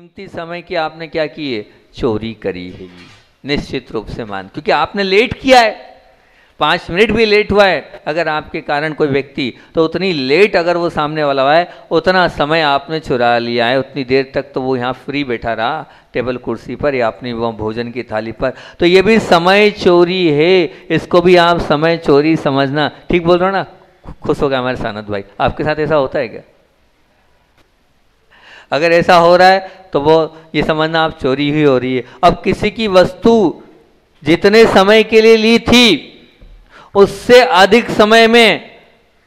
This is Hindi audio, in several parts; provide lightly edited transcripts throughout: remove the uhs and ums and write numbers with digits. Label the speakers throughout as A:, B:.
A: कीमती समय की आपने क्या की है, चोरी करी है, निश्चित रूप से मान, क्योंकि आपने लेट किया है, 5 मिनट भी लेट हुआ है अगर आपके कारण कोई व्यक्ति, तो उतनी लेट अगर वो सामने वाला हुआ है, उतना समय आपने चुरा लिया है, उतनी देर तक तो वो यहाँ फ्री बैठा रहा टेबल कुर्सी पर या अपनी वो भोजन की थाली पर, तो ये भी समय चोरी है, इसको भी आप समय चोरी समझना। ठीक बोल रहा हूँ ना? खुश हो गया हमारे सानद भाई, आपके साथ ऐसा होता है क्या? अगर ऐसा हो रहा है तो वो ये समझना आप चोरी ही हो रही है। अब किसी की वस्तु जितने समय के लिए ली थी उससे अधिक समय में,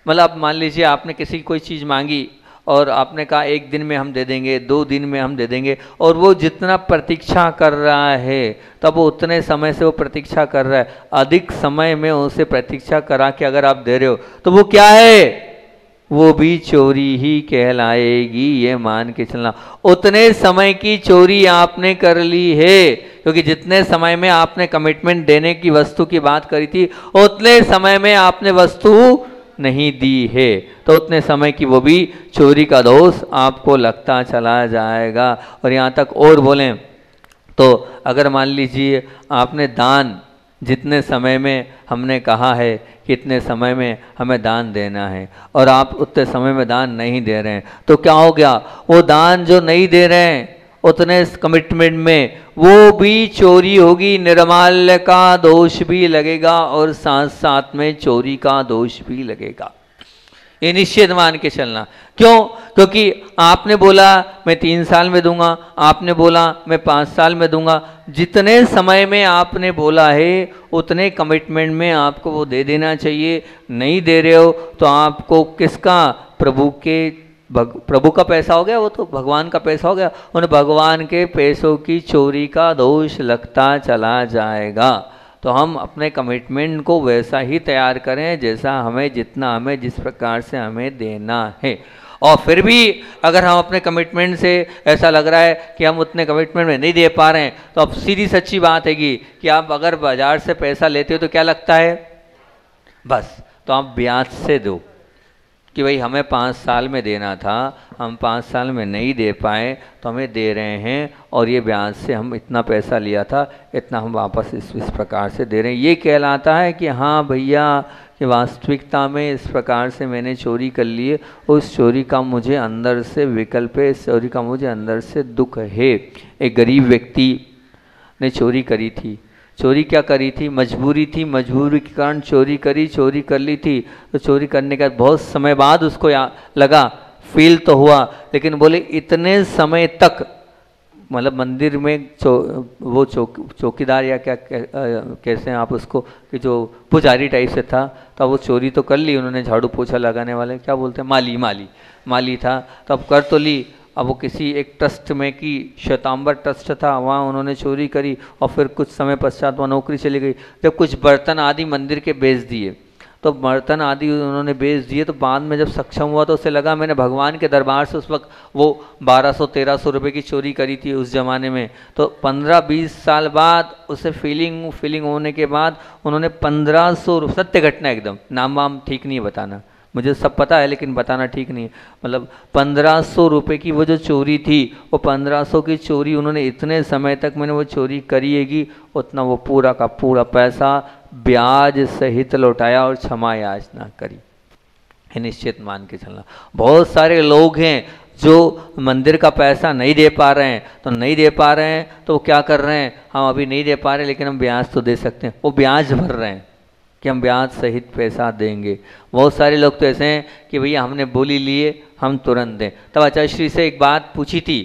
A: मतलब मान लीजिए आपने किसी की कोई चीज़ मांगी और आपने कहा 1 दिन में हम दे देंगे, 2 दिन में हम दे देंगे, और वो जितना प्रतीक्षा कर रहा है तब वो उतने समय से वो प्रतीक्षा कर रहा है, अधिक समय में उसे प्रतीक्षा करा के अगर आप दे रहे हो तो वो क्या है, वो भी चोरी ही कहलाएगी, ये मान के चलना। उतने समय की चोरी आपने कर ली है, क्योंकि जितने समय में आपने कमिटमेंट देने की वस्तु की बात करी थी उतने समय में आपने वस्तु नहीं दी है, तो उतने समय की वो भी चोरी का दोष आपको लगता चला जाएगा। और यहाँ तक और बोलें तो अगर मान लीजिए आपने दान, जितने समय में हमने कहा है कि इतने समय में हमें दान देना है और आप उतने समय में दान नहीं दे रहे हैं, तो क्या हो गया, वो दान जो नहीं दे रहे हैं उतने कमिटमेंट में, वो भी चोरी होगी, निर्माल्य का दोष भी लगेगा और साथ साथ में चोरी का दोष भी लगेगा। ये निश्चित मान के चलना। क्यों? क्योंकि आपने बोला मैं 3 साल में दूंगा, आपने बोला मैं 5 साल में दूंगा, जितने समय में आपने बोला है उतने कमिटमेंट में आपको वो दे देना चाहिए। नहीं दे रहे हो तो आपको किसका, प्रभु का पैसा हो गया, वो तो भगवान का पैसा हो गया, उन भगवान के पैसों की चोरी का दोष लगता चला जाएगा। तो हम अपने कमिटमेंट को वैसा ही तैयार करें जैसा हमें, जितना हमें, जिस प्रकार से हमें देना है। और फिर भी अगर हम अपने कमिटमेंट से ऐसा लग रहा है कि हम उतने कमिटमेंट में नहीं दे पा रहे हैं, तो अब सीधी सच्ची बात है कि आप अगर बाजार से पैसा लेते हो तो क्या लगता है, बस तो आप ब्याज से दो, कि भाई हमें 5 साल में देना था, हम 5 साल में नहीं दे पाए तो हमें दे रहे हैं, और ये ब्याज से हम इतना पैसा लिया था, इतना हम वापस इस प्रकार से दे रहे हैं। ये कहलाता है कि हाँ भैया, कि वास्तविकता में इस प्रकार से मैंने चोरी कर ली है, उस चोरी का मुझे अंदर से विकल्प है, इस चोरी का मुझे अंदर से दुख है। एक गरीब व्यक्ति ने चोरी करी थी, चोरी क्या करी थी, मजबूरी थी, मजबूरी के कारण चोरी करी, चोरी कर ली थी, तो चोरी करने का बहुत समय बाद उसको लगा, फील तो हुआ, लेकिन बोले इतने समय तक, मतलब मंदिर में वो चौकीदार या क्या कैसे हैं आप उसको, कि जो पुजारी टाइप से था, तो वो चोरी तो कर ली उन्होंने, झाड़ू पोछा लगाने वाले क्या बोलते हैं, माली था, तो अब कर तो ली। अब वो किसी एक ट्रस्ट में की, श्वेतांबर ट्रस्ट था, वहाँ उन्होंने चोरी करी और फिर कुछ समय पश्चात वहाँ नौकरी चली गई। जब कुछ बर्तन आदि मंदिर के बेच दिए, तो बर्तन आदि उन्होंने बेच दिए, तो बाद में जब सक्षम हुआ तो उसे लगा मैंने भगवान के दरबार से उस वक्त वो 1200-1300 रुपये की चोरी करी थी उस ज़माने में। तो 15-20 साल बाद उसे फीलिंग होने के बाद उन्होंने 1500, सत्य घटना एकदम, नाम वाम ठीक नहीं है बताना, मुझे सब पता है लेकिन बताना ठीक नहीं है, मतलब 1500 रुपये की वो जो चोरी थी, वो 1500 की चोरी उन्होंने इतने समय तक मैंने वो चोरी करिएगी, उतना वो पूरा का पूरा पैसा ब्याज सहित लौटाया और क्षमा याचना करी। निश्चित मान के चलना। बहुत सारे लोग हैं जो मंदिर का पैसा नहीं दे पा रहे हैं, तो नहीं दे पा रहे हैं तो क्या कर रहे हैं, हम अभी नहीं दे पा रहे लेकिन हम ब्याज तो दे सकते हैं, वो ब्याज भर रहे हैं कि हम ब्याज सहित पैसा देंगे। बहुत सारे लोग तो ऐसे हैं कि भैया हमने बोली लिए, हम तुरंत दें। तब आचार्य श्री से एक बात पूछी थी,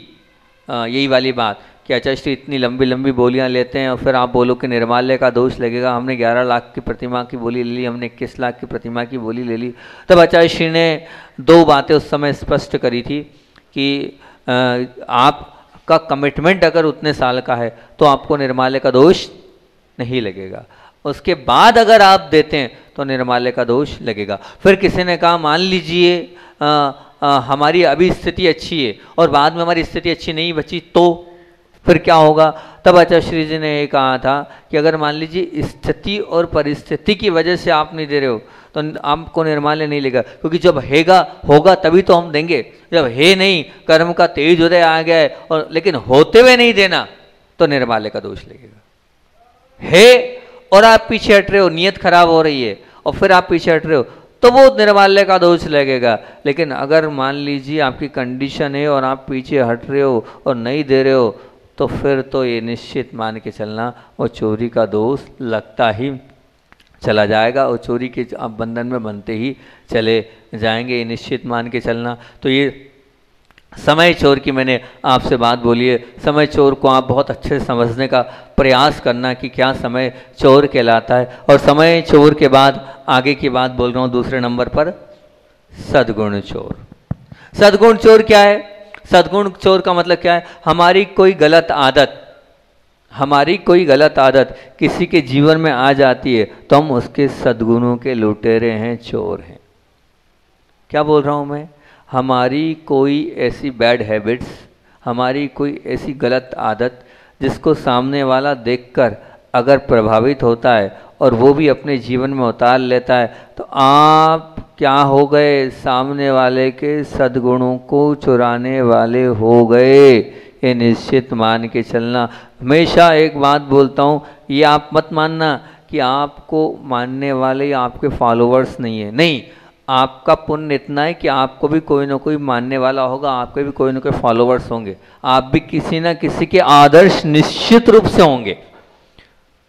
A: यही वाली बात कि आचार्य श्री इतनी लंबी लंबी बोलियां लेते हैं और फिर आप बोलो कि निर्माल्य का दोष लगेगा, हमने 11 लाख की प्रतिमा की बोली ले ली, हमने 21 लाख की प्रतिमा की बोली ले ली। तब आचार्य श्री ने 2 बातें उस समय स्पष्ट करी थी कि आपका कमिटमेंट अगर उतने साल का है तो आपको निर्माल्य का दोष नहीं लगेगा, उसके बाद अगर आप देते हैं तो निर्माल्य का दोष लगेगा। फिर किसी ने कहा मान लीजिए हमारी अभी स्थिति अच्छी है और बाद में हमारी स्थिति अच्छी नहीं बची तो फिर क्या होगा। तब आचार्य श्री जी ने ये कहा था कि अगर मान लीजिए स्थिति और परिस्थिति की वजह से आप नहीं दे रहे हो तो आपको निर्माल्य नहीं लेगा, क्योंकि जब हैगा होगा तभी तो हम देंगे। जब है नहीं, कर्म का तेज उदय आ गया है और लेकिन होते हुए नहीं देना, तो निर्माल्य का दोष लगेगा। है और आप पीछे हट रहे हो, नियत खराब हो रही है और फिर आप पीछे हट रहे हो, तो वो निर्माल्य का दोष लगेगा। लेकिन अगर मान लीजिए आपकी कंडीशन है और आप पीछे हट रहे हो और नहीं दे रहे हो, तो फिर तो ये निश्चित मान के चलना वो चोरी का दोष लगता ही चला जाएगा और चोरी के आप बंधन में बनते ही चले जाएंगे, ये निश्चित मान के चलना। तो ये समय चोर की मैंने आपसे बात बोली है। समय चोर को आप बहुत अच्छे से समझने का प्रयास करना कि क्या समय चोर कहलाता है। और समय चोर के बाद आगे की बात बोल रहा हूँ दूसरे नंबर पर, सद्गुण चोर। सद्गुण चोर क्या है? सद्गुण चोर का मतलब क्या है? हमारी कोई गलत आदत किसी के जीवन में आ जाती है तो हम उसके सद्गुणों के लुटेरे हैं, चोर हैं। क्या बोल रहा हूँ मैं? हमारी कोई ऐसी बैड हैबिट्स, हमारी कोई ऐसी गलत आदत जिसको सामने वाला देखकर अगर प्रभावित होता है और वो भी अपने जीवन में उतार लेता है, तो आप क्या हो गए? सामने वाले के सद्गुणों को चुराने वाले हो गए। ये निश्चित मान के चलना। हमेशा एक बात बोलता हूँ, ये आप मत मानना कि आपको मानने वाले आपके फॉलोअर्स नहीं है, नहीं, आपका पुण्य इतना है कि आपको भी कोई ना कोई मानने वाला होगा, आपके भी कोई ना कोई फॉलोअर्स होंगे, आप भी किसी ना किसी के आदर्श निश्चित रूप से होंगे।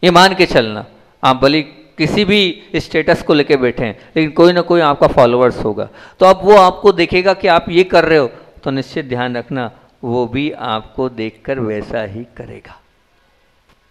A: ये मान के चलना। आप भले किसी भी स्टेटस को लेके बैठे हैं, लेकिन कोई ना कोई आपका फॉलोअर्स होगा। तो अब वो आपको देखेगा कि आप ये कर रहे हो, तो निश्चित ध्यान रखना वो भी आपको देखकर वैसा ही करेगा।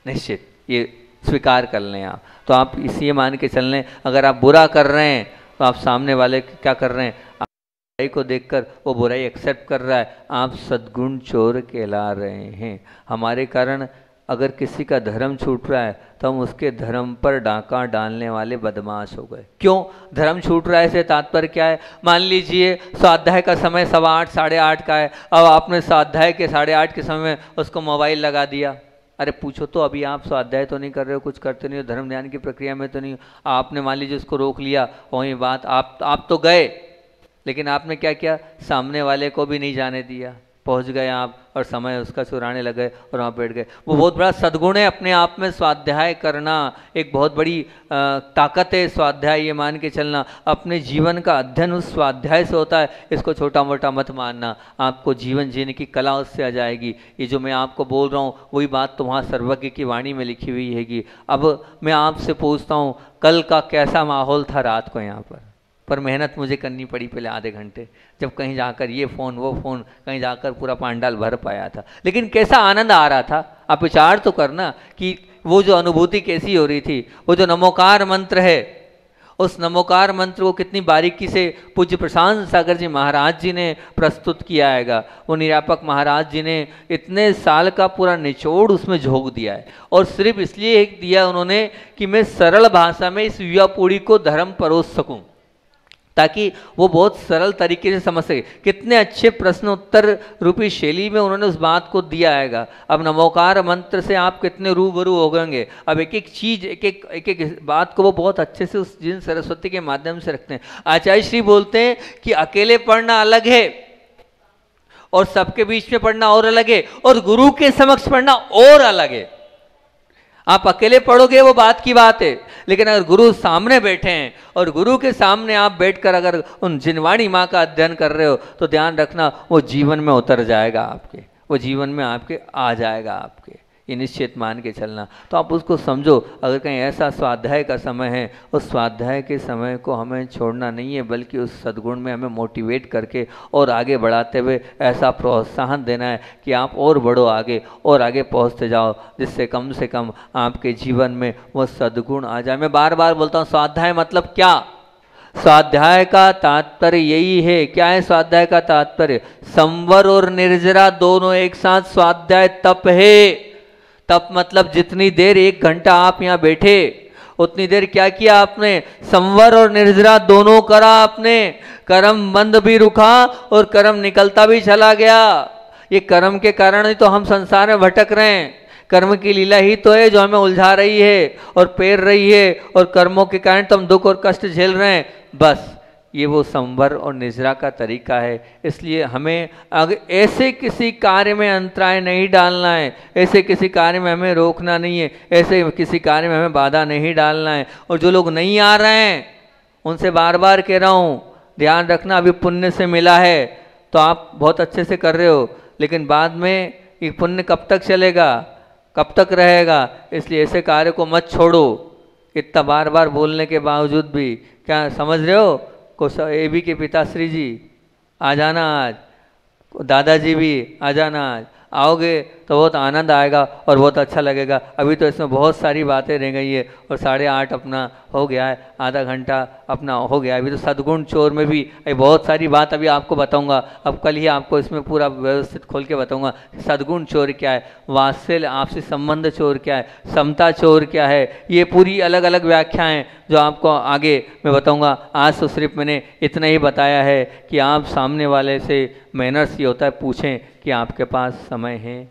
A: निश्चित ये स्वीकार कर लें आप। तो आप इसी मान के चल लें, अगर आप बुरा कर रहे हैं तो आप सामने वाले क्या कर रहे हैं? आप बुराई को देखकर वो बुराई एक्सेप्ट कर रहा है, आप सद्गुण चोर कहला रहे हैं। हमारे कारण अगर किसी का धर्म छूट रहा है तो हम उसके धर्म पर डाका डालने वाले बदमाश हो गए। क्यों धर्म छूट रहा है से तात्पर्य क्या है? मान लीजिए स्वाध्याय का समय 8:15 8:30 का है, अब आपने स्वाध्याय के 8:30 के समय में उसको मोबाइल लगा दिया। अरे पूछो तो, अभी आप स्वाध्याय तो नहीं कर रहे हो, कुछ करते नहीं हो, धर्म ध्यान की प्रक्रिया में तो नहीं हो, आपने मान लीजिए उसको रोक लिया, वही बात आप तो गए, लेकिन आपने क्या किया? सामने वाले को भी नहीं जाने दिया, पहुंच गए आप और समय उसका चुराने लगे और वहाँ बैठ गए। वो बहुत बड़ा सद्गुण है अपने आप में, स्वाध्याय करना एक बहुत बड़ी ताकत है। स्वाध्याय ये मान के चलना, अपने जीवन का अध्ययन उस स्वाध्याय से होता है, इसको छोटा मोटा मत मानना। आपको जीवन जीने की कला उससे आ जाएगी। ये जो मैं आपको बोल रहा हूँ वही बात तो वहाँ सर्वज्ञ की वाणी में लिखी हुई हैगी। अब मैं आपसे पूछता हूँ, कल का कैसा माहौल था रात को यहाँ पर मेहनत मुझे करनी पड़ी पहले आधे घंटे, जब कहीं जाकर ये फ़ोन वो फ़ोन, कहीं जाकर पूरा पांडाल भर पाया था, लेकिन कैसा आनंद आ रहा था। आप विचार तो करना कि वो जो अनुभूति कैसी हो रही थी। वो जो नमोकार मंत्र है, उस नमोकार मंत्र को कितनी बारीकी से पूज्य प्रशांत सागर जी महाराज जी ने प्रस्तुत किया हैगा। वो निरापक महाराज जी ने इतने साल का पूरा निचोड़ उसमें झोंक दिया है, और सिर्फ इसलिए एक दिया उन्होंने कि मैं सरल भाषा में इस युवा पीढ़ी को धर्म परोस सकूं, ताकि वो बहुत सरल तरीके से समझ सके। कितने अच्छे प्रश्न उत्तर रूपी शैली में उन्होंने उस बात को दिया हैगा। अब नमोकार मंत्र से आप कितने रूबरू हो गएंगे। अब एक एक चीज एक एक बात को वो बहुत अच्छे से उस जिन सरस्वती के माध्यम से रखते हैं। आचार्य श्री बोलते हैं कि अकेले पढ़ना अलग है और सबके बीच में पढ़ना और अलग है, और गुरु के समक्ष पढ़ना और अलग है। आप अकेले पढ़ोगे वो बात की बात है, लेकिन अगर गुरु सामने बैठे हैं और गुरु के सामने आप बैठकर अगर उन जिनवाणी माँ का अध्ययन कर रहे हो, तो ध्यान रखना वो जीवन में उतर जाएगा आपके, वो जीवन में आपके आ जाएगा आपके। ये निश्चित मान के चलना। तो आप उसको समझो। अगर कहीं ऐसा स्वाध्याय का समय है, उस स्वाध्याय के समय को हमें छोड़ना नहीं है, बल्कि उस सद्गुण में हमें मोटिवेट करके और आगे बढ़ाते हुए ऐसा प्रोत्साहन देना है कि आप और बढ़ो आगे और आगे पहुंचते जाओ, जिससे कम से कम आपके जीवन में वो सद्गुण आ जाए। मैं बार बार बोलता हूँ, स्वाध्याय मतलब क्या? स्वाध्याय का तात्पर्य यही है। क्या है स्वाध्याय का तात्पर्य? संवर और निर्जरा दोनों एक साथ स्वाध्याय तप है। तप मतलब जितनी देर 1 घंटा आप यहाँ बैठे, उतनी देर क्या किया आपने? संवर और निर्जरा दोनों करा आपने। कर्म बंद भी रुका और कर्म निकलता भी चला गया। ये कर्म के कारण ही तो हम संसार में भटक रहे हैं। कर्म की लीला ही तो है जो हमें उलझा रही है और पेर रही है, और कर्मों के कारण तो हम दुख और कष्ट झेल रहे हैं। बस ये वो संवर और निजरा का तरीका है। इसलिए हमें अगर ऐसे किसी कार्य में अंतराय नहीं डालना है, ऐसे किसी कार्य में हमें रोकना नहीं है, ऐसे किसी कार्य में हमें बाधा नहीं डालना है। और जो लोग नहीं आ रहे हैं उनसे बार बार कह रहा हूँ, ध्यान रखना, अभी पुण्य से मिला है तो आप बहुत अच्छे से कर रहे हो, लेकिन बाद में ये पुण्य कब तक चलेगा, कब तक रहेगा। इसलिए ऐसे कार्य को मत छोड़ो। इतना बार बार बोलने के बावजूद भी, क्या समझ रहे हो, एबी के पिताश्री जी आ जाना आज, दादाजी भी आ जाना आज, आओगे तो बहुत आनंद आएगा और बहुत अच्छा लगेगा। अभी तो इसमें बहुत सारी बातें रह गई है और 8:30 अपना हो गया है, आधा घंटा अपना हो गया है। अभी तो सद्गुण चोर में भी बहुत सारी बात अभी आपको बताऊंगा। अब कल ही आपको इसमें पूरा व्यवस्थित खोल के बताऊंगा सद्गुण चोर क्या है, वात्सल्य आपसी संबंध चोर क्या है, समता चोर क्या है। ये पूरी अलग अलग व्याख्याएं जो आपको आगे मैं बताऊंगा। आज तो सिर्फ मैंने इतना ही बताया है कि आप सामने वाले से मैनर्स ये होता है, पूछें कि आपके पास समय है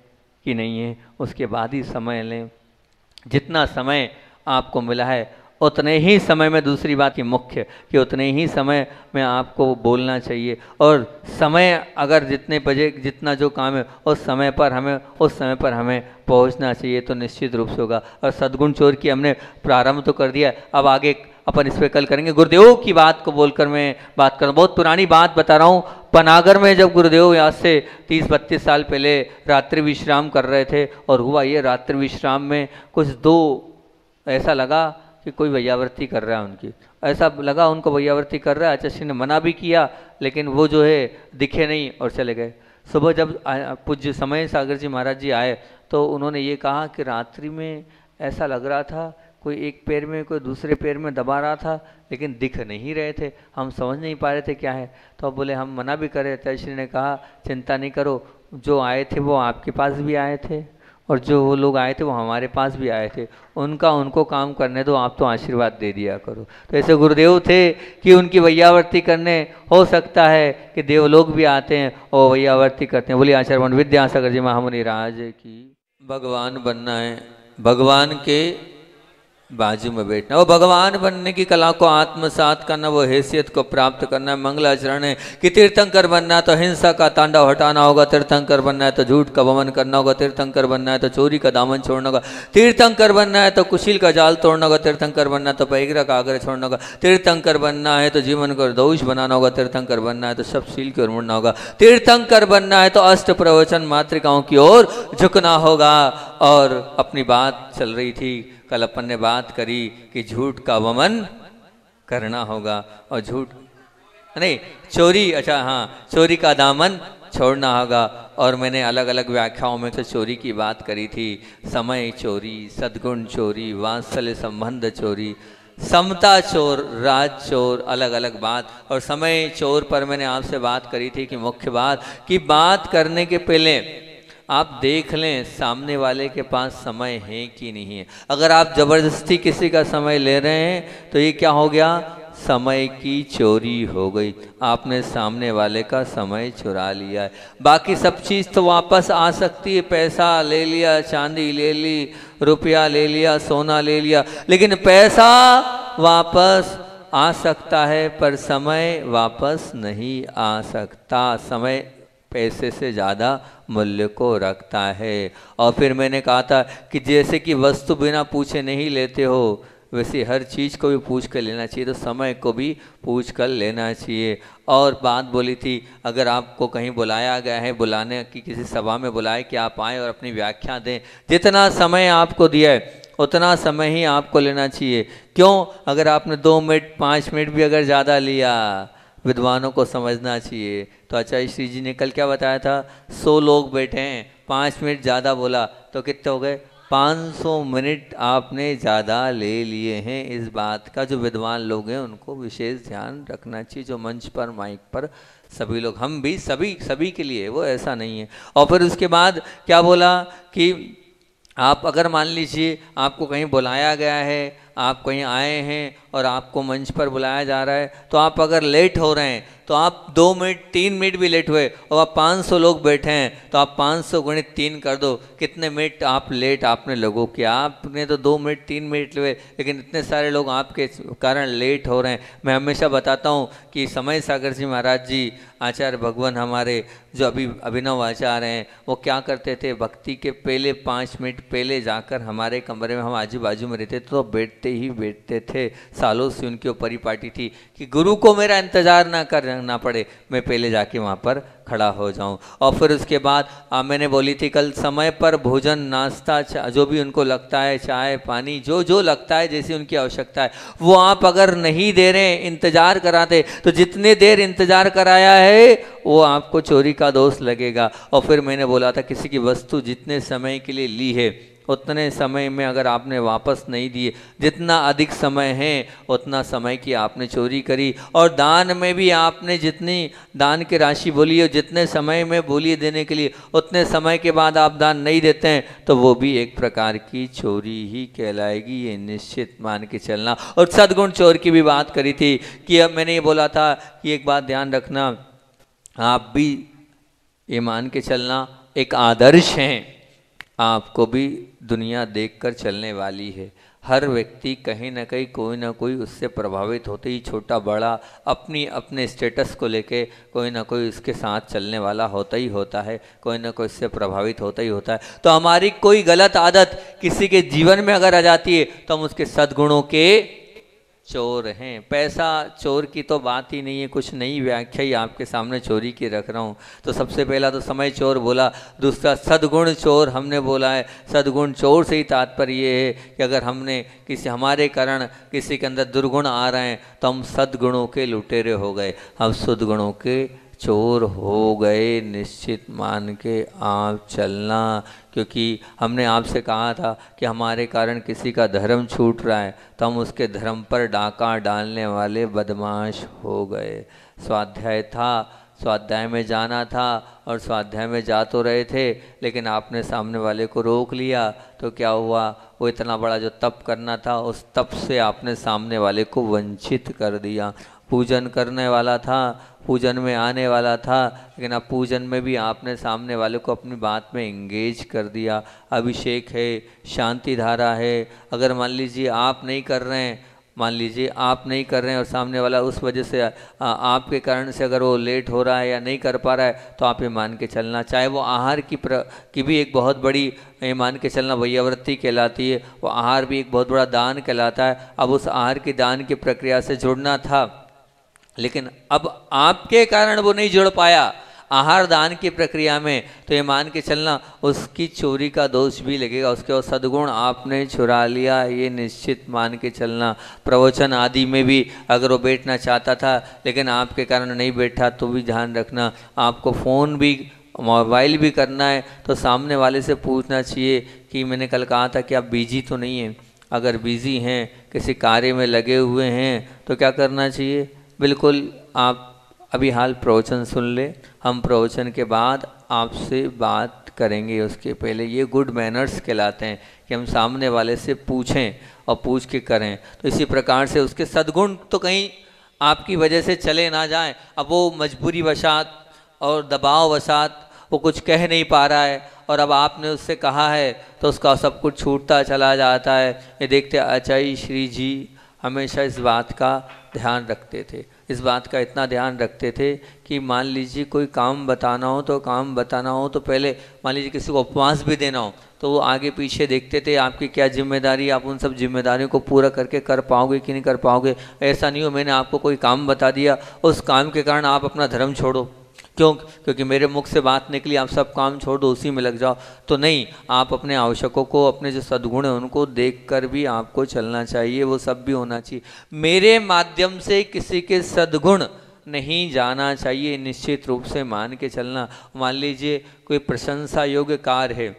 A: कि नहीं है, उसके बाद ही समय लें। जितना समय आपको मिला है उतने ही समय में, दूसरी बात की मुख्य कि उतने ही समय में आपको बोलना चाहिए। और समय अगर जितने बजे जितना जो काम है उस समय पर हमें पहुंचना चाहिए तो निश्चित रूप से होगा। और सद्गुण चोर की हमने प्रारंभ तो कर दिया, अब आगे अपन इस पर कल करेंगे। गुरुदेव की बात को बोलकर मैं बात कर रहा हूँ, बहुत पुरानी बात बता रहा हूँ। पनागर में जब गुरुदेव यहाँ से 30-32 साल पहले रात्रि विश्राम कर रहे थे, और हुआ ये रात्रि विश्राम में कुछ दो ऐसा लगा कि कोई वैयावर्ती कर रहा है उनकी, ऐसा लगा उनको वैयावर्ती कर रहा है। आचार्य ने मना भी किया लेकिन वो जो है दिखे नहीं और चले गए। सुबह जब पूज्य समय सागर जी महाराज जी आए तो उन्होंने ये कहा कि रात्रि में ऐसा लग रहा था कोई एक पैर में कोई दूसरे पैर में दबा रहा था, लेकिन दिख नहीं रहे थे, हम समझ नहीं पा रहे थे क्या है। तो अब बोले हम मना भी करे। आचार्य ने कहा चिंता नहीं करो, जो आए थे वो आपके पास भी आए थे और जो वो लोग आए थे वो हमारे पास भी आए थे, उनको काम करने दो, आप तो आशीर्वाद दे दिया करो। तो ऐसे गुरुदेव थे कि उनकी वैयावर्ती करने हो सकता है कि देवलोग भी आते हैं और वैयावर्ती करते हैं। बोलिए आचार्य विद्यासागर जी महामुनि राज की। भगवान बनना है, भगवान के बाजू में बैठना, वो भगवान बनने की कला को आत्मसात करना, वो हैसियत को प्राप्त करना मंगलाचरण है। कि तीर्थंकर बनना है तो हिंसा का तांडव हटाना होगा, तीर्थंकर बनना है तो झूठ का वमन करना होगा, तीर्थंकर बनना है तो चोरी का दामन छोड़ना होगा, तीर्थंकर बनना है तो कुशील का जाल तोड़ना होगा, तीर्थंकर बनना है तो पैगरा का आग्रह छोड़ना होगा, तीर्थंकर बनना है तो जीवन को दोष बनाना होगा, तीर्थंकर बनना है तो सब शील की ओर मुड़ना होगा, तीर्थंकर बनना है तो अष्ट प्रवचन मातृकाओं की ओर झुकना होगा। और अपनी बात चल रही थी, कल अपन ने बात करी कि झूठ का वमन करना होगा और झूठ नहीं चोरी, अच्छा हाँ, चोरी का दामन छोड़ना होगा। और मैंने अलग अलग व्याख्याओं में तो चोरी की बात करी थी, समय चोरी, सद्गुण चोरी, वात्सल्य संबंध चोरी, समता चोर, राज चोर, अलग अलग बात। और समय चोर पर मैंने आपसे बात करी थी कि मुख्य बात कि बात करने के पहले आप देख लें सामने वाले के पास समय है कि नहीं है। अगर आप जबरदस्ती किसी का समय ले रहे हैं तो ये क्या हो गया, समय की चोरी हो गई, आपने सामने वाले का समय चुरा लिया है। बाकी सब चीज़ तो वापस आ सकती है, पैसा ले लिया, चांदी ले ली, रुपया ले लिया, सोना ले लिया, लेकिन पैसा वापस आ सकता है पर समय वापस नहीं आ सकता। समय पैसे से ज़्यादा मूल्य को रखता है। और फिर मैंने कहा था कि जैसे कि वस्तु बिना पूछे नहीं लेते हो, वैसे हर चीज़ को भी पूछ कर लेना चाहिए, तो समय को भी पूछ कर लेना चाहिए। और बात बोली थी, अगर आपको कहीं बुलाया गया है, बुलाने की किसी सभा में बुलाए कि आप आएँ और अपनी व्याख्या दें, जितना समय आपको दिया है उतना समय ही आपको लेना चाहिए। क्यों, अगर आपने 2 मिनट 5 मिनट भी अगर ज़्यादा लिया, विद्वानों को समझना चाहिए। तो आचार्य श्री जी ने कल क्या बताया था, 100 लोग बैठे हैं, 5 मिनट ज़्यादा बोला तो कितने हो गए, 500 मिनट आपने ज़्यादा ले लिए हैं। इस बात का जो विद्वान लोग हैं उनको विशेष ध्यान रखना चाहिए, जो मंच पर माइक पर सभी लोग, हम भी सभी के लिए, वो ऐसा नहीं है। और फिर उसके बाद क्या बोला कि आप अगर मान लीजिए आपको कहीं बुलाया गया है, आप कहीं आए हैं और आपको मंच पर बुलाया जा रहा है, तो आप अगर लेट हो रहे हैं तो आप 2 मिनट 3 मिनट भी लेट हुए और आप 500 लोग बैठे हैं तो आप 500 गुणित 3 कर दो, कितने मिनट आप लेट आपने लोगों किया। आपने तो 2 मिनट 3 मिनट हुए, लेकिन इतने सारे लोग आपके कारण लेट हो रहे हैं। मैं हमेशा बताता हूँ कि समय सागर जी महाराज जी, आचार्य भगवान हमारे जो अभी अभिनव आचार्य हैं, वो क्या करते थे, भक्ति के पहले 5 मिनट पहले जाकर हमारे कमरे में, हम आजू बाजू में रहते तो बैठते ही बैठते थे। सालों से उनके ऊपर ही पार्टी थी कि गुरु को मेरा इंतज़ार ना करना पड़े, मैं पहले जाके वहाँ पर खड़ा हो जाऊं। और फिर उसके बाद मैंने बोली थी कल, समय पर भोजन नाश्ता जो भी उनको लगता है, चाय पानी जो जो लगता है, जैसी उनकी आवश्यकता है, वो आप अगर नहीं दे रहे, इंतज़ार कराते, तो जितने देर इंतज़ार कराया है वो आपको चोरी का दोष लगेगा। और फिर मैंने बोला था किसी की वस्तु जितने समय के लिए ली है उतने समय में अगर आपने वापस नहीं दिए, जितना अधिक समय है उतना समय की आपने चोरी करी। और दान में भी आपने जितनी दान की राशि बोली है, जितने समय में बोली देने के लिए, उतने समय के बाद आप दान नहीं देते हैं तो वो भी एक प्रकार की चोरी ही कहलाएगी, ये निश्चित मान के चलना। और सद्गुण चोर की भी बात करी थी कि अब मैंने ये बोला था कि एक बात ध्यान रखना, आप भी ये मान के चलना एक आदर्श हैं, आपको भी दुनिया देखकर चलने वाली है। हर व्यक्ति कहीं ना कहीं कोई ना कोई उससे प्रभावित होते ही, छोटा बड़ा अपनी अपने स्टेटस को लेके कोई ना कोई उसके साथ चलने वाला होता ही होता है, कोई ना कोई इससे प्रभावित होता ही होता है। तो हमारी कोई गलत आदत किसी के जीवन में अगर आ जाती है तो हम उसके सद्गुणों के चोर हैं। पैसा चोर की तो बात ही नहीं है, कुछ नई व्याख्या ही आपके सामने चोरी की रख रहा हूँ। तो सबसे पहला तो समय चोर बोला, दूसरा सद्गुण चोर हमने बोला है। सद्गुण चोर से ही तात्पर्य ये है कि अगर हमने किसी हमारे कारण किसी के अंदर दुर्गुण आ रहे हैं तो हम सद्गुणों के लुटेरे हो गए, हम सद्गुणों के चोर हो गए, निश्चित मान के आप चलना। क्योंकि हमने आपसे कहा था कि हमारे कारण किसी का धर्म छूट रहा है तो हम उसके धर्म पर डाका डालने वाले बदमाश हो गए। स्वाध्याय था, स्वाध्याय में जाना था और स्वाध्याय में जा तो रहे थे, लेकिन आपने सामने वाले को रोक लिया तो क्या हुआ, वो इतना बड़ा जो तप करना था उस तप से आपने सामने वाले को वंचित कर दिया। पूजन करने वाला था, पूजन में आने वाला था, लेकिन अब पूजन में भी आपने सामने वाले को अपनी बात में एंगेज कर दिया। अभिषेक है, शांति धारा है, अगर मान लीजिए आप नहीं कर रहे हैं, मान लीजिए आप नहीं कर रहे हैं और सामने वाला उस वजह से आपके कारण से अगर वो लेट हो रहा है या नहीं कर पा रहा है, तो आप ये मान के चलना, चाहे वो आहार की भी एक बहुत बड़ी ये मान के चलना वैयावृत्ति कहलाती है, वो आहार भी एक बहुत बड़ा दान कहलाता है। अब उस आहार की दान की प्रक्रिया से जुड़ना था, लेकिन अब आपके कारण वो नहीं जुड़ पाया आहार दान की प्रक्रिया में, तो ये मान के चलना उसकी चोरी का दोष भी लगेगा, उसके और सद्गुण आपने चुरा लिया, ये निश्चित मान के चलना। प्रवचन आदि में भी अगर वो बैठना चाहता था लेकिन आपके कारण नहीं बैठा तो भी ध्यान रखना, आपको फ़ोन भी मोबाइल भी करना है तो सामने वाले से पूछना चाहिए कि मैंने कल कहा था कि आप बिजी तो नहीं हैं। अगर बिजी हैं, किसी कार्य में लगे हुए हैं, तो क्या करना चाहिए, बिल्कुल आप अभी हाल प्रवचन सुन ले, हम प्रवचन के बाद आपसे बात करेंगे। उसके पहले ये गुड मैनर्स कहलाते हैं कि हम सामने वाले से पूछें और पूछ के करें। तो इसी प्रकार से उसके सद्गुण तो कहीं आपकी वजह से चले ना जाएं। अब वो मजबूरी वशात और दबाव वशात वो कुछ कह नहीं पा रहा है और अब आपने उससे कहा है तो उसका सब कुछ छूटता चला जाता है। ये देखते आचार्य श्री जी हमेशा इस बात का ध्यान रखते थे, इस बात का इतना ध्यान रखते थे कि मान लीजिए कोई काम बताना हो तो पहले मान लीजिए किसी को उपवास भी देना हो तो वो आगे पीछे देखते थे आपकी क्या जिम्मेदारी, आप उन सब जिम्मेदारियों को पूरा करके कर पाओगे कि नहीं कर पाओगे। ऐसा नहीं हो मैंने आपको कोई काम बता दिया, उस काम के कारण आप अपना धर्म छोड़ो, क्योंकि मेरे मुख से बात निकली आप सब काम छोड़ दो उसी में लग जाओ, तो नहीं। आप अपने आवश्यकों को, अपने जो सद्गुण है उनको देखकर भी आपको चलना चाहिए, वो सब भी होना चाहिए। मेरे माध्यम से किसी के सद्गुण नहीं जाना चाहिए, निश्चित रूप से मान के चलना। मान लीजिए कोई प्रशंसा योग्य कार्य है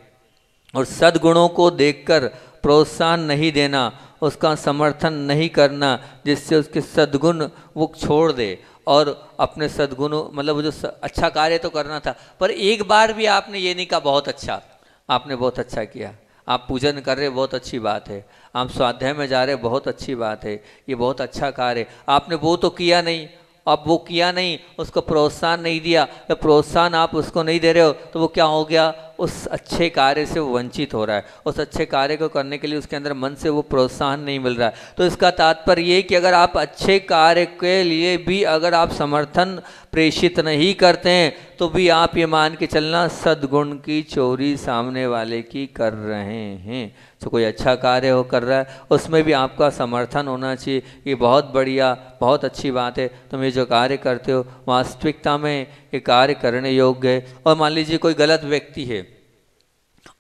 A: और सद्गुणों को देखकर प्रोत्साहन नहीं देना, उसका समर्थन नहीं करना, जिससे उसके सद्गुण वो छोड़ दे और अपने सद्गुणों मतलब जो अच्छा कार्य तो करना था, पर एक बार भी आपने ये नहीं कहा बहुत अच्छा, आपने बहुत अच्छा किया, आप पूजन कर रहे, बहुत अच्छी बात है। आप स्वाध्याय में जा रहे, बहुत अच्छी बात है, ये बहुत अच्छा कार्य है। आपने वो तो किया नहीं, अब वो किया नहीं, उसको प्रोत्साहन नहीं दिया, तो प्रोत्साहन आप उसको नहीं दे रहे हो तो वो क्या हो गया, उस अच्छे कार्य से वो वंचित हो रहा है। उस अच्छे कार्य को करने के लिए उसके अंदर मन से वो प्रोत्साहन नहीं मिल रहा है। तो इसका तात्पर्य ये कि अगर आप अच्छे कार्य के लिए भी अगर आप समर्थन प्रेषित नहीं करते हैं तो भी आप ये मान के चलना सद्गुण की चोरी सामने वाले की कर रहे हैं। तो कोई अच्छा कार्य हो कर रहा है, उसमें भी आपका समर्थन होना चाहिए। ये बहुत बढ़िया, बहुत अच्छी बात है। तुम ये जो कार्य करते हो वास्तविकता में ये कार्य करने योग्य है। और मान लीजिए कोई गलत व्यक्ति है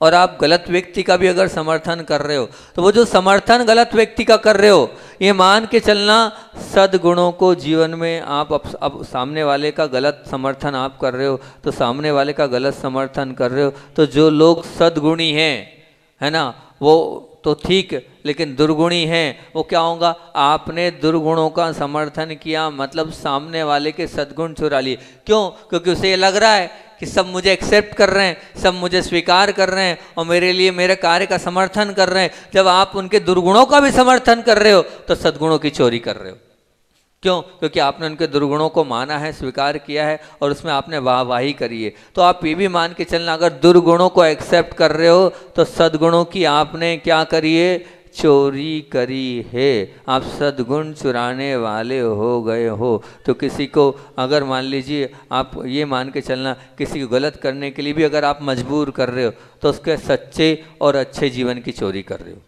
A: और आप गलत व्यक्ति का भी अगर समर्थन कर रहे हो, तो वो जो समर्थन गलत व्यक्ति का कर रहे हो, ये मान के चलना सद्गुणों को जीवन में आप अब सामने वाले का गलत समर्थन आप कर रहे हो, तो सामने वाले का गलत समर्थन कर रहे हो। तो जो लोग सद्गुणी हैं, है ना, वो तो ठीक, लेकिन दुर्गुणी हैं, वो क्या होगा, आपने दुर्गुणों का समर्थन किया, मतलब सामने वाले के सद्गुण चुरा लिए। क्यों? क्योंकि उसे ये लग रहा है कि सब मुझे एक्सेप्ट कर रहे हैं, सब मुझे स्वीकार कर रहे हैं और मेरे लिए मेरे कार्य का समर्थन कर रहे हैं। जब आप उनके दुर्गुणों का भी समर्थन कर रहे हो तो सद्गुणों की चोरी कर रहे हो। क्यों? क्योंकि आपने उनके दुर्गुणों को माना है, स्वीकार किया है और उसमें आपने वाहवाही करी है। तो आप ये भी मान के चलना, अगर दुर्गुणों को एक्सेप्ट कर रहे हो तो सद्गुणों की आपने क्या करी है, चोरी करी है। आप सद्गुण चुराने वाले हो गए हो। तो किसी को अगर मान लीजिए, आप ये मान के चलना, किसी को गलत करने के लिए भी अगर आप मजबूर कर रहे हो तो उसके सच्चे और अच्छे जीवन की चोरी कर रहे हो।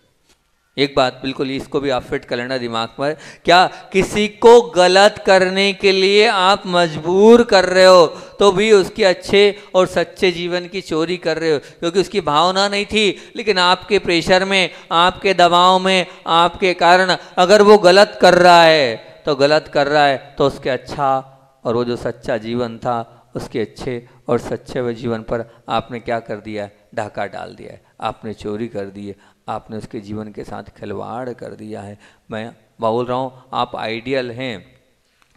A: एक बात बिल्कुल इसको भी आप फिट कर लेना दिमाग में, क्या किसी को गलत करने के लिए आप मजबूर कर रहे हो तो भी उसके अच्छे और सच्चे जीवन की चोरी कर रहे हो, क्योंकि उसकी भावना नहीं थी, लेकिन आपके प्रेशर में, आपके दबाव में, आपके कारण अगर वो गलत कर रहा है तो गलत कर रहा है, तो उसके अच्छा और वो जो सच्चा जीवन था उसके अच्छे और सच्चे व जीवन पर आपने क्या कर दिया है, डाका डाल दिया है, आपने चोरी कर दी है, आपने उसके जीवन के साथ खिलवाड़ कर दिया है। मैं बोल रहा हूँ, आप आइडियल हैं,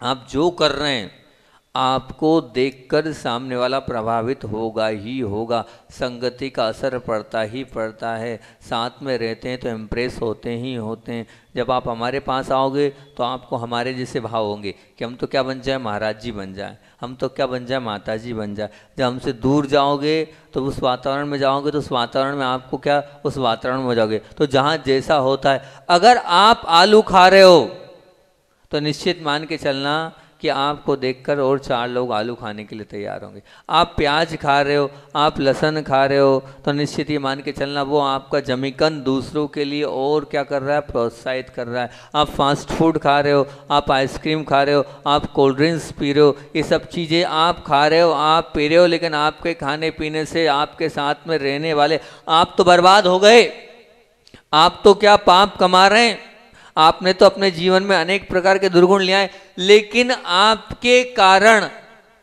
A: आप जो कर रहे हैं आपको देखकर सामने वाला प्रभावित होगा ही होगा। संगति का असर पड़ता ही पड़ता है, साथ में रहते हैं तो इम्प्रेस होते ही होते हैं। जब आप हमारे पास आओगे तो आपको हमारे जैसे भाव होंगे कि हम तो क्या बन जाए, महाराज जी बन जाए, हम तो क्या बन जाए, माता जी बन जाए। जब हमसे दूर जाओगे तो उस वातावरण में जाओगे तो उस वातावरण में आपको क्या, उस वातावरण में जाओगे तो जहाँ जैसा होता है। अगर आप आलू खा रहे हो तो निश्चित मान के चलना कि आपको देखकर और 4 लोग आलू खाने के लिए तैयार होंगे। आप प्याज खा रहे हो, आप लहसुन खा रहे हो, तो निश्चित ही मान के चलना वो आपका जमीकन दूसरों के लिए और क्या कर रहा है, प्रोत्साहित कर रहा है। आप फास्ट फूड खा रहे हो, आप आइसक्रीम खा रहे हो, आप कोल्ड ड्रिंक्स पी रहे हो, ये सब चीज़ें आप खा रहे हो, आप पी रहे हो, लेकिन आपके खाने पीने से आपके साथ में रहने वाले आप तो बर्बाद हो गए। आप तो क्या पाप कमा रहे हैं, आपने तो अपने जीवन में अनेक प्रकार के दुर्गुण ले आए, लेकिन आपके कारण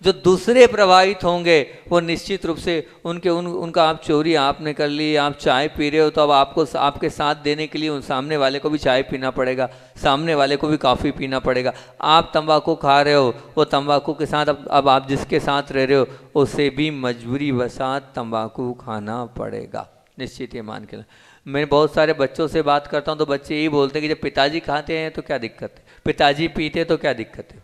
A: जो दूसरे प्रभावित होंगे वो निश्चित रूप से उनका आप चोरी आपने कर ली। आप चाय पी रहे हो तो अब आपको आपके साथ देने के लिए उन सामने वाले को भी चाय पीना पड़ेगा, सामने वाले को भी कॉफ़ी पीना पड़ेगा। आप तंबाकू खा रहे हो, वो तंबाकू के साथ अब आप जिसके साथ रह रहे हो उसे भी मजबूरी वसात तंबाकू खाना पड़ेगा। निश्चित ये मान के, मैं बहुत सारे बच्चों से बात करता हूँ तो बच्चे यही बोलते हैं कि जब पिताजी खाते हैं तो क्या दिक्कत है, पिताजी पीते हैं तो क्या दिक्कत है,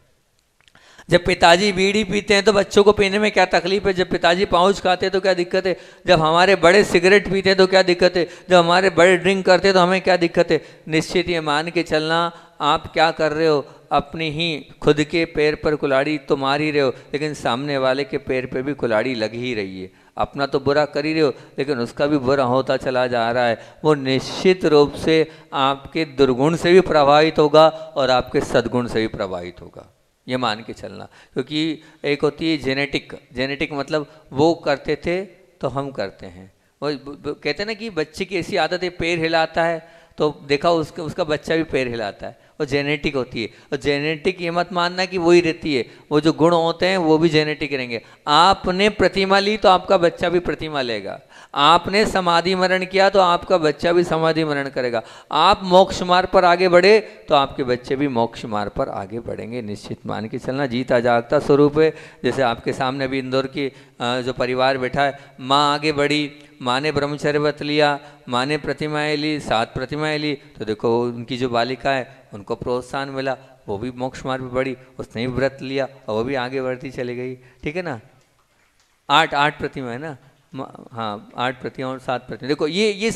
A: जब पिताजी बीड़ी पीते हैं तो बच्चों को पीने में क्या तकलीफ है, जब पिताजी पाउच खाते हैं तो क्या दिक्कत है, जब हमारे बड़े सिगरेट पीते हैं तो क्या दिक्कत है, जब हमारे बड़े ड्रिंक करते हैं तो हमें क्या दिक्कत है। निश्चित ये मान के चलना, आप क्या कर रहे हो, अपनी ही खुद के पैर पर कुल्हाड़ी तो मार ही रहे हो, लेकिन सामने वाले के पैर पे भी कुल्हाड़ी लग ही रही है। अपना तो बुरा कर ही रहे हो लेकिन उसका भी बुरा होता चला जा रहा है। वो निश्चित रूप से आपके दुर्गुण से भी प्रभावित होगा और आपके सद्गुण से भी प्रभावित होगा, ये मान के चलना। क्योंकि एक होती है जेनेटिक मतलब वो करते थे तो हम करते हैं। वो कहते हैं ना कि बच्चे की ऐसी आदत है, पैर हिलाता है तो देखा उसका बच्चा भी पैर हिलाता है, वो जेनेटिक होती है। और जेनेटिक ये मत मानना कि वही रहती है, वो जो गुण होते हैं वो भी जेनेटिक रहेंगे। आपने प्रतिमा ली तो आपका बच्चा भी प्रतिमा लेगा, आपने समाधि मरण किया तो आपका बच्चा भी समाधि मरण करेगा, आप मोक्ष मार्ग पर आगे बढ़े तो आपके बच्चे भी मोक्ष मार्ग पर आगे बढ़ेंगे। निश्चित मान के चलना, जीता जागता स्वरूप है। जैसे आपके सामने अभी इंदौर की जो परिवार बैठा है, माँ आगे बढ़ी, माँ ने ब्रह्मचर्य व्रत लिया, माँ ने प्रतिमाएँ ली, 7 प्रतिमाएँ ली, तो देखो उनकी जो बालिका है उनको प्रोत्साहन मिला, वो भी मोक्ष मार्ग में बढ़ी, उसने भी व्रत लिया और वो भी आगे बढ़ती चली गई। ठीक है ना। 8 प्रतिमा है ना, हाँ 8 प्रतिमा और 7 प्रतिमा। देखो ये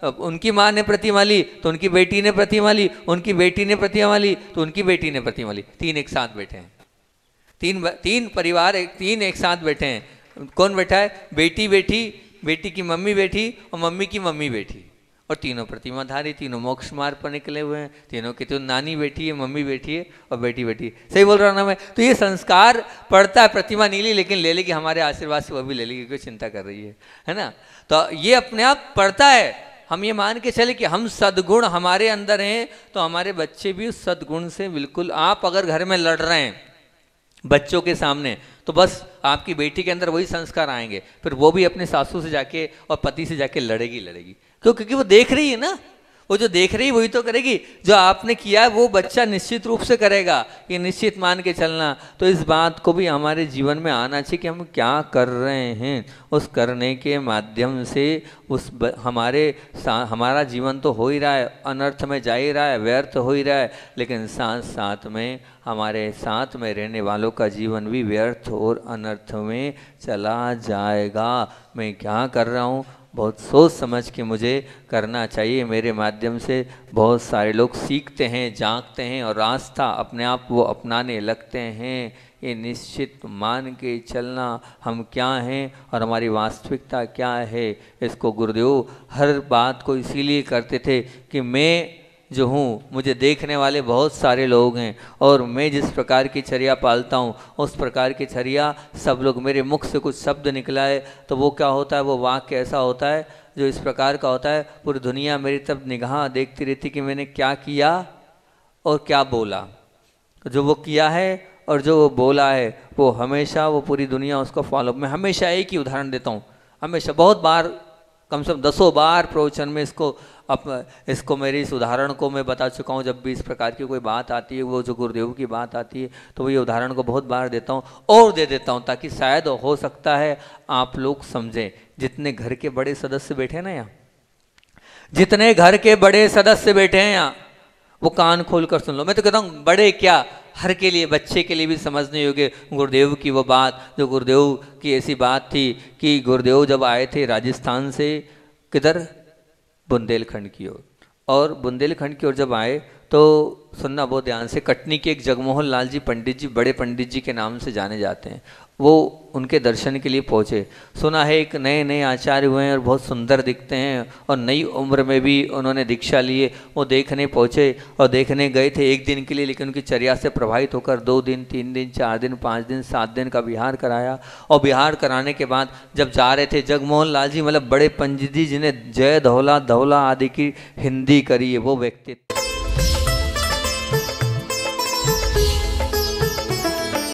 A: अब उनकी माँ ने प्रतिमा ली तो उनकी बेटी ने प्रतिमा ली, उनकी बेटी ने प्रतिमा ली तो उनकी बेटी ने प्रतिमा ली, 3 एक साथ बैठे हैं, तीन परिवार तीन एक साथ बैठे हैं। कौन बैठा है? बेटी बैठी, बेटी की मम्मी बैठी और मम्मी की मम्मी बैठी, और तीनों प्रतिमाधारी, तीनों मोक्ष मार्ग पर निकले हुए हैं। तीनों की तो नानी बैठी है, मम्मी बैठी है और बेटी बैठी है। सही बोल रहा हूँ ना मैं? तो ये संस्कार पड़ता है। प्रतिमा नहीं ली लेकिन ले लेगी, हमारे आशीर्वाद से वो भी ले लेगी, क्योंकि चिंता कर रही है ना। तो ये अपने आप पड़ता है। हम ये मान के चले कि हम सद्गुण हमारे अंदर हैं तो हमारे बच्चे भी उस सद्गुण से बिल्कुल। आप अगर घर में लड़ रहे हैं बच्चों के सामने तो बस आपकी बेटी के अंदर वही संस्कार आएंगे, फिर वो भी अपने सासू से जाके और पति से जाके लड़ेगी। क्योंकि वो देख रही है ना, वो जो देख रही है वही तो करेगी। जो आपने किया है वो बच्चा निश्चित रूप से करेगा, ये निश्चित मान के चलना। तो इस बात को भी हमारे जीवन में आना चाहिए कि हम क्या कर रहे हैं। उस करने के माध्यम से हमारा जीवन तो हो ही रहा है, अनर्थ में जा ही रहा है, व्यर्थ हो ही रहा है, लेकिन साथ साथ में हमारे साथ में रहने वालों का जीवन भी व्यर्थ और अनर्थ में चला जाएगा। मैं क्या कर रहा हूँ बहुत सोच समझ के मुझे करना चाहिए। मेरे माध्यम से बहुत सारे लोग सीखते हैं, जागते हैं और रास्ता अपने आप वो अपनाने लगते हैं। ये निश्चित मान के चलना हम क्या हैं और हमारी वास्तविकता क्या है, इसको गुरुदेव हर बात को इसीलिए करते थे कि मैं जो हूँ, मुझे देखने वाले बहुत सारे लोग हैं और मैं जिस प्रकार की चर्या पालता हूँ उस प्रकार की चर्या सब लोग, मेरे मुख से कुछ शब्द निकला है तो वो क्या होता है, वो वाक्य ऐसा होता है जो इस प्रकार का होता है, पूरी दुनिया मेरी तरफ निगाह देखती रहती कि मैंने क्या किया और क्या बोला। जो वो किया है और जो वो बोला है वो हमेशा, वो पूरी दुनिया उसको फॉलो। मैं हमेशा एक ही उदाहरण देता हूँ, हमेशा बहुत बार, कम से कम 10 बार प्रवचन में इसको मेरे इस उदाहरण को मैं बता चुका हूँ। जब भी इस प्रकार की कोई बात आती है, वो जो गुरुदेव की बात आती है, तो वो ये उदाहरण को बहुत बार देता हूँ और दे देता हूँ ताकि शायद हो सकता है आप लोग समझें। जितने घर के बड़े सदस्य बैठे हैं ना यहाँ, जितने घर के बड़े सदस्य बैठे हैं यहाँ, वो कान खोल कर सुन लो। मैं तो कहता हूँ बड़े क्या, हर के लिए, बच्चे के लिए भी समझने योग्य गुरुदेव की वो बात, जो गुरुदेव की ऐसी बात थी कि गुरुदेव जब आए थे राजस्थान से, किधर, बुंदेलखंड की ओर, और बुंदेलखंड की ओर जब आए तो सुनना बहुत ध्यान से, कटनी के एक जगमोहन लाल जी पंडित जी, बड़े पंडित जी के नाम से जाने जाते हैं, वो उनके दर्शन के लिए पहुँचे। सुना है एक नए आचार्य हुए हैं और बहुत सुंदर दिखते हैं और नई उम्र में भी उन्होंने दीक्षा लिए। वो देखने पहुँचे और देखने गए थे एक दिन के लिए, लेकिन उनकी चर्या से प्रभावित होकर 2 दिन, 3 दिन, 4 दिन, 5 दिन, 7 दिन का विहार कराया। और विहार कराने के बाद जब जा रहे थे, जगमोहन लाल जी मतलब बड़े पंडित जी जिन्हें जय धौला धौला आदि की हिंदी करी है, वो व्यक्तित्व